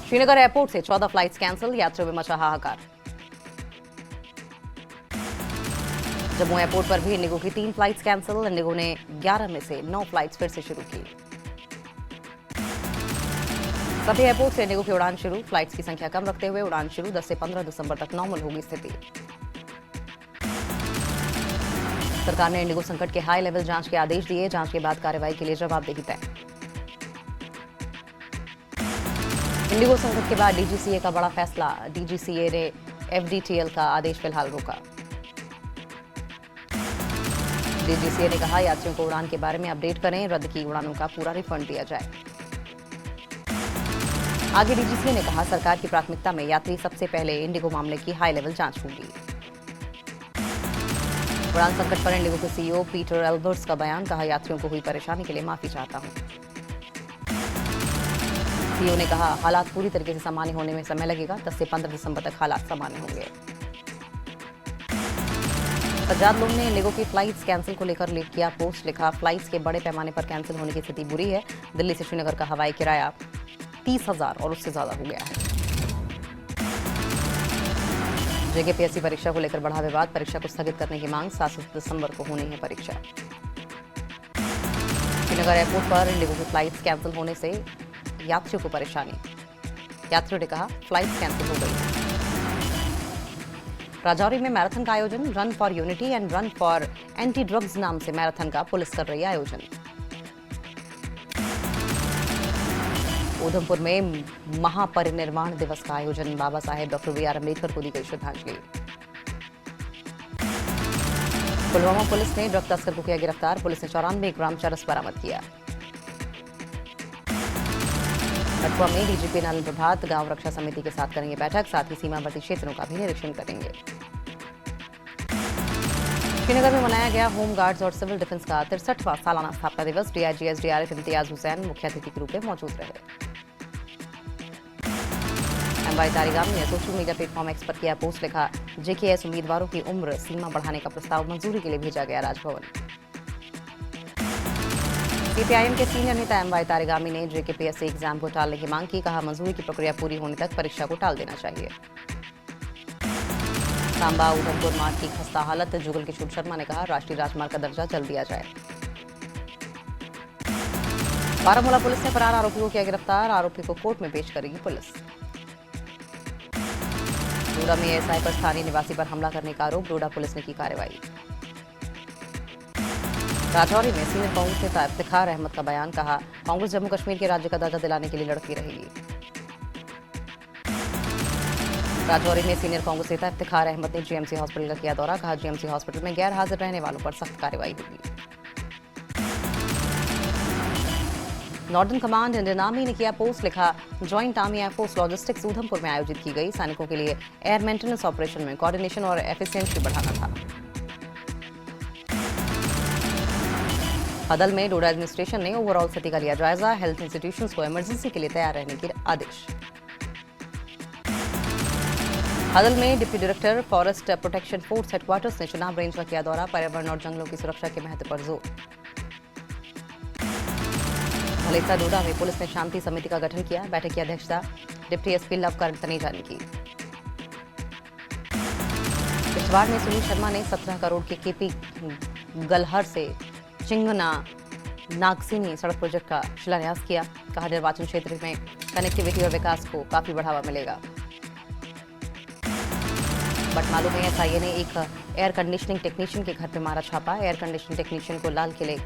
Srinagar airport से 14 flights cancel, यात्रियों में मचा हाहाकार। जम्मू एयरपोर्ट पर भी इंडिगो की 3 फ्लाइट्स कैंसिल। इंडिगो ने 11 में से 9 फ्लाइट्स फिर से शुरू की। सभी एयरपोर्ट से इंडिगो की उड़ान शुरू। फ्लाइट्स की संख्या कम रखते हुए उड़ान शुरू। 10 से 15 दिसंबर तक नॉर्मल होगी स्थिति। सरकार ने इंडिगो संकट के हाई लेवल जांच के आदेश दिए। जांच के बाद कार्रवाई के लिए जवाबदेही तय। इंडिगो संकट के बाद डीजीसीए का बड़ा फैसला। डीजीसीए ने एफडीटीएल का आदेश फिलहाल रोका। डीजीसीए ने कहा यात्रियों को उड़ान के बारे में अपडेट करें। रद्द की उड़ानों का पूरा रिफंड दिया जाए। आगे डीजीसीए ने कहा सरकार की प्राथमिकता में यात्री सबसे पहले इंडिगो मामले की हाई लेवल जांच होगी। उड़ान संकट पर इंडिगो के सीईओ पीटर एल्बर्ट्स का बयान। कहा यात्रियों को हुई परेशानी के लिए माफी चाहता हूं। सीईओ ने कहा हालात पूरी तरीके से सामान्य होने में समय लगेगा। 10 से 15 दिसंबर तक हालात सामान्य होंगे। सज्जाद लोन ने इंडिगो की फ्लाइट्स कैंसिल को लेकर किया पोस्ट। लिखा फ्लाइट्स के बड़े पैमाने पर कैंसिल होने की स्थिति बुरी है। दिल्ली से श्रीनगर का हवाई किराया 30,000 और उससे ज्यादा हो गया है। जेकेपीएससी परीक्षा को लेकर बढ़ा विवाद। परीक्षा को स्थगित करने की मांग। 7 दिसंबर को होनी है परीक्षा। श्रीनगर एयरपोर्ट पर इंडिगो की फ्लाइट्स कैंसिल होने से यात्रियों को परेशानी। यात्रियों ने कहा फ्लाइट्स कैंसिल हो गई। राजौरी में मैराथन का आयोजन। Run for unity and run for anti drugs नाम से मैराथन का पुलिस कर रही है आयोजन। उधमपुर में महापरिनिर्वाण दिवस का आयोजन। Baba Saheb doctor B are Ambedkar को दी गई श्रद्धांजलि। पुलवामा पुलिस ने ड्रग तस्कर को किया गिरफ्तार। पुलिस ने 94 ग्राम चरस बरामद किया। कठुआ में डीजीपी नलिन प्रभात गांव रक्षा समिति के साथ करेंगे बैठक। साथ ही सीमावर्ती क्षेत्रों का भी निरीक्षण करेंगे। श्रीनगर में मनाया गया होम गार्ड्स और सिविल डिफेंस का 63वां सालाना स्थापना दिवस। डीआईजी एसडीआरएफ इम्तियाज हुसैन मुख्य अतिथि के रूप में मौजूद रहे। एमवाई तारिगामी ने सोशल मीडिया प्लेटफॉर्म एक्स पर किया पोस्ट। लिखा जेकेएस उम्मीदवारों की उम्र सीमा बढ़ाने का प्रस्ताव मंजूरी के लिए भेजा गया राजभवन। सीपीआईएम के सीनियर नेता एमवाई तारिगामी ने जेकेपीएससी एग्जाम को टालने की मांग की। कहा मंजूरी की प्रक्रिया पूरी होने तक परीक्षा को टाल देना चाहिए। सांबा उधमपुर मार्ग की खस्ता हालत। जुगल किशोर शर्मा ने कहा राष्ट्रीय राजमार्ग का दर्जा जल्द दिया जाए। बारामूला पुलिस ने फरार आरोपी को किया गिरफ्तार। आरोपी को कोर्ट में पेश करेगी पुलिस। डोडा में एएसआई पर स्थानीय निवासी पर हमला करने का आरोप। डोडा पुलिस ने की कार्रवाई। राजौरी में सीनियर कांग्रेस नेता इफ्तिखार अहमद का बयान। कहा कांग्रेस जम्मू कश्मीर के राज्य का दर्जा दिलाने के लिए लड़ती रहेगी। राजौरी में सीनियर कांग्रेस नेता इफ्तिखार अहमद ने जीएमसी हॉस्पिटल का किया दौरा। कहा जीएमसी हॉस्पिटल में गैर हाजिर रहने वालों पर सख्त कार्रवाई होगी। नॉर्दर्न कमांड इंडियन आर्मी ने किया पोस्ट। लिखा joint army air force logistics Udhampur में आयोजित की गई। सैनिकों के लिए एयर मेंटेनेंस ऑपरेशन में कोऑर्डिनेशन और एफिशिएंसी बढ़ाना था। हदल में डोडा एडमिनिस्ट्रेशन ने ओवरऑल स्थिति का लिया जायजा। हेल्थ इंस्टीट्यूशंस को इमरजेंसी के लिए तैयार रहने के आदेश। हदल में deputy director forest protection force headquarters ने चुनाव रेंज का किया दौरा। पर्यावरण और जंगलों की सुरक्षा के महत्व पर जोर। भलेसा डोडा में पुलिस ने शांति समिति का गठन किया। बैठक की अध्यक्षता डिप्टी एसपी लवकर तनेजा ने की। किश्तवाड़ में सुनील शर्मा ने 17 करोड़ के केपी गलहर से चिंगना नागसिनी सड़क प्रोजेक्ट का शिलान्यास किया। कहा निर्वाचन क्षेत्र में कनेक्टिविटी और विकास को काफी बढ़ावा मिलेगा। बटमालू में एसआईए ने एक एयर कंडीशनिंग टेक्नीशियन के घर पर मारा छापा। एयर कंडीशनिंग टेक्नीशियन को लाल किले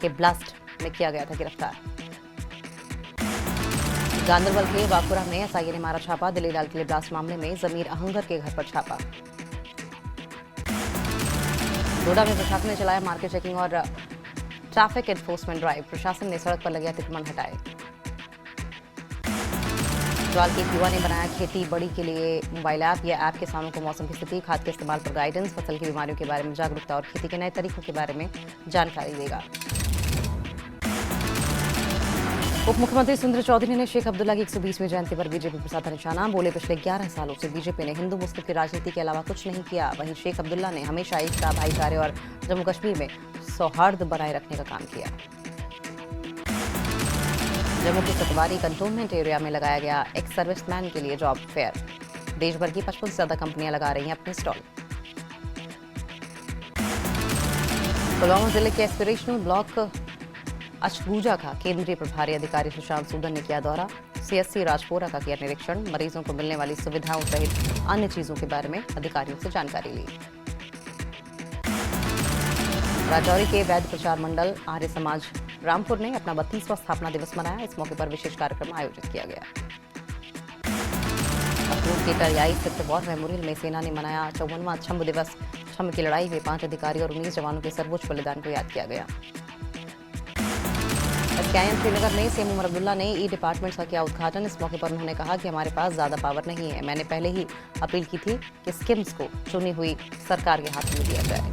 के ब्लास्ट में किया गया था गिरफ्तार। गांधरबल के वाकुरा में एसआईए ने मारा छापा। दिल्ली लाल किले ब्लास्ट मामले में जमीर अहंगर के घर पर छापा। डोडा में प्रशासन ने चलाया मार्केट चेकिंग और ट्रैफिक एनफोर्समेंट ड्राइव। प्रशासन ने सड़क पर लगे अतिक्रमण हटाए। सवाल के युवा ने बनाया खेती बड़ी के लिए मोबाइल ऐप। यह ऐप किसानों को मौसम की स्थिति, खाद के इस्तेमाल पर गाइडेंस, फसल की बीमारियों के बारे में जागरूकता और खेती के नए तरीकों के बारे में जानकारी देगा। उप मुख्यमंत्री सुंदर चौधरी ने शेख अब्दुल्ला की 120वीं जयंती पर बीजेपी पर साधा निशाना। बोले पिछले 11 सालों से बीजेपी ने हिंदू मुस्लिम की राजनीति के अलावा कुछ नहीं किया। वहीं शेख अब्दुल्ला ने हमेशा एकता, भाईचारे और जम्मू कश्मीर में सौहार्द बनाए रखने का काम किया। जम्मू के सतवारी कंटोनमेंट एरिया में लगाया गया एक्स सर्विसमैन के लिए जॉब फेयर। देश भर की 55 से ज्यादा कंपनियां लगा रही हैं अपने स्टॉल। पुलवामा जिले के एस्पिरेशनल ब्लॉक अचगूजा का केंद्रीय प्रभारी अधिकारी सुशांत सूदन ने किया दौरा। सीएससी राजपुरा का किया निरीक्षण। मरीजों को मिलने वाली सुविधाओं सहित अन्य चीजों के बारे में अधिकारियों से जानकारी ली। राजौरी के वैद्य प्रचार मंडल आर्य समाज रामपुर ने अपना 32वां स्थापना दिवस मनाया। इस मौके पर विशेष कार्यक्रम आयोजित किया गया। अखनूर के टरियाई स्थित वॉर मेमोरियल में सेना ने मनाया 54वां छम्ब दिवस। छम्ब की लड़ाई में 5 अधिकारी और 19 जवानों के सर्वोच्च बलिदान को याद किया गया। एसकेएम श्रीनगर में सीएम उमर अब्दुल्ला ने ई डिपार्टमेंट्स का किया उद्घाटन। इस मौके पर उन्होंने कहा कि हमारे पास ज्यादा पावर नहीं है। मैंने पहले ही अपील की थी कि स्कीम्स को चुनी हुई सरकार के हाथ में दिया जाए।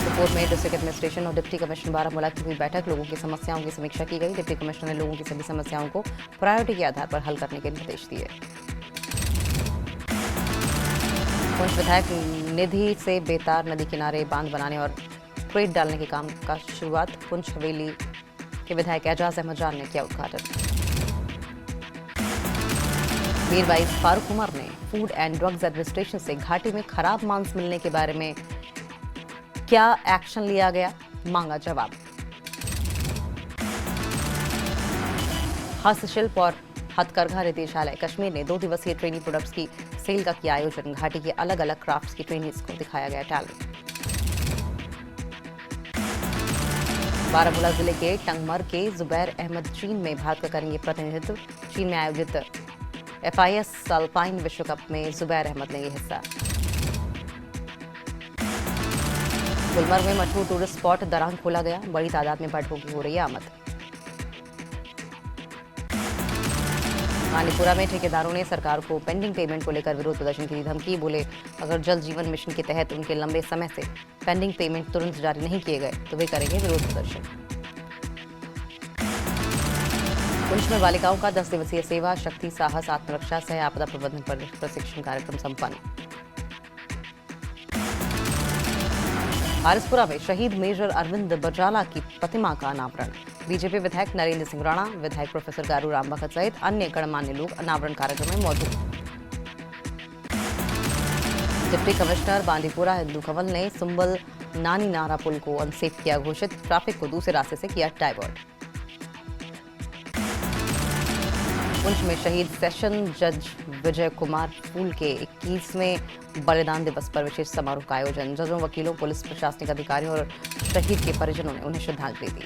सुपोर में डिस्ट्रिक्ट एडमिनिस्ट्रेशन और डिप्टी कमिश्नर बारामूला की हुई बैठक। लोगों की समस्याओं की समीक्षा की गई। डिप्टी कमिश्नर ने लोगों की सभी समस्याओं को प्रायोरिटी के आधार पर हल करने के निर्देश दिए। पुंछ विधायक निधि से बेतार नदी किनारे बांध बनाने और क्रेट डालने के काम का शुरुआत। पुंछ हवेली के विधायक एजाज अहमद जान ने किया उद्घाटन। मीर वाइस फारूक उमर ने फूड एंड ड्रग्स एडमिनिस्ट्रेशन से घाटी में खराब मांस मिलने के बारे में क्या एक्शन लिया गया, मांगा जवाब। हस्तशिल्प और हथकरघा निदेशालय कश्मीर ने 2 दिवसीय ट्रेनिंग प्रोडक्ट्स की सेल का किया आयोजन। घाटी के अलग अलग क्राफ्ट्स की ट्रेनिंग्स को दिखाया गया टैलेंट। बारामूला जिले के टंगमर के जुबैर अहमद चीन में भारत का करेंगे प्रतिनिधित्व। चीन में आयोजित FIS अल्पाइन विश्व कप में जुबैर अहमद लेंगे हिस्सा। गुलमर्ग में मशहूर टूरिस्ट स्पॉट दरांग खोला गया। बड़ी तादाद में पर्यटकों की हो रही है आमद। मानीपुरा में ठेकेदारों ने सरकार को पेंडिंग पेमेंट को लेकर विरोध प्रदर्शन की दी धमकी। बोले अगर जल जीवन मिशन के तहत उनके लंबे समय से पेंडिंग पेमेंट तुरंत जारी नहीं किए गए तो वे करेंगे विरोध प्रदर्शन। पुंछ में बालिकाओं का 10 दिवसीय सेवा शक्ति साहस आत्मरक्षा सह आपदा प्रबंधन पर प्रशिक्षण कार्यक्रम संपन्न। आरसपुरा में शहीद मेजर अरविंद बजाला की प्रतिमा का अनावरण। बीजेपी विधायक नरेंद्र सिंह राणा, विधायक प्रोफेसर गारू राम भगत सहित अन्य गणमान्य लोग अनावरण कार्यक्रम में मौजूद। डिप्टी कमिश्नर बांदीपुरा हिंदू कंवल ने सुंबल नानी नारा पुल को अनसेफ किया घोषित। ट्रैफिक को दूसरे रास्ते से किया डाइवर्ट। पुंछ में शहीद सेशन जज विजय कुमार फूल के 21वें बलिदान दिवस पर विशेष समारोह का आयोजन। जजों, वकीलों, पुलिस, प्रशासनिक अधिकारियों और शहीद के परिजनों ने उन्हें श्रद्धांजलि दी।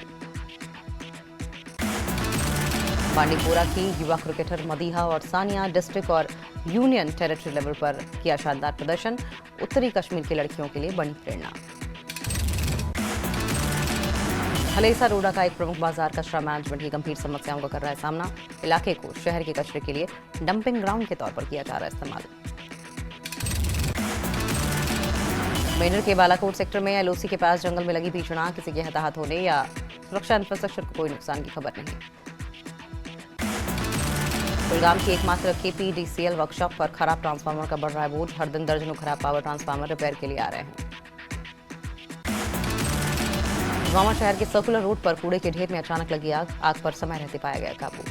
बांडीपुरा की युवा क्रिकेटर मदीहा और सानिया डिस्ट्रिक्ट और यूनियन टेरिटरी लेवल पर किया शानदार प्रदर्शन। उत्तरी कश्मीर की लड़कियों के लिए बनी प्रेरणा। हलेसा रोडा का एक प्रमुख बाजार कचरा मैनेजमेंट की गंभीर समस्याओं का कर रहा है सामना। इलाके को शहर के कचरे के लिए डंपिंग ग्राउंड के तौर पर किया जा रहा है इस्तेमाल। मेंढर के बालाकोट सेक्टर में LOC के पास जंगल में लगी भीषण आग। किसी के हताहत होने या सुरक्षा इंफ्रास्ट्रक्चर को कोई नुकसान की खबर नहीं। कुलगाम की एकमात्र KPDCL वर्कशॉप पर खराब ट्रांसफार्मर का बढ़ रहा है बोझ। हर दिन दर्जनों खराब पावर ट्रांसफार्मर रिपेयर के लिए आ रहे हैं। पुलवामा शहर के सर्कुलर रोड पर कूड़े के ढेर में अचानक लगी आग। आग पर समय रहते पाया गया काबू।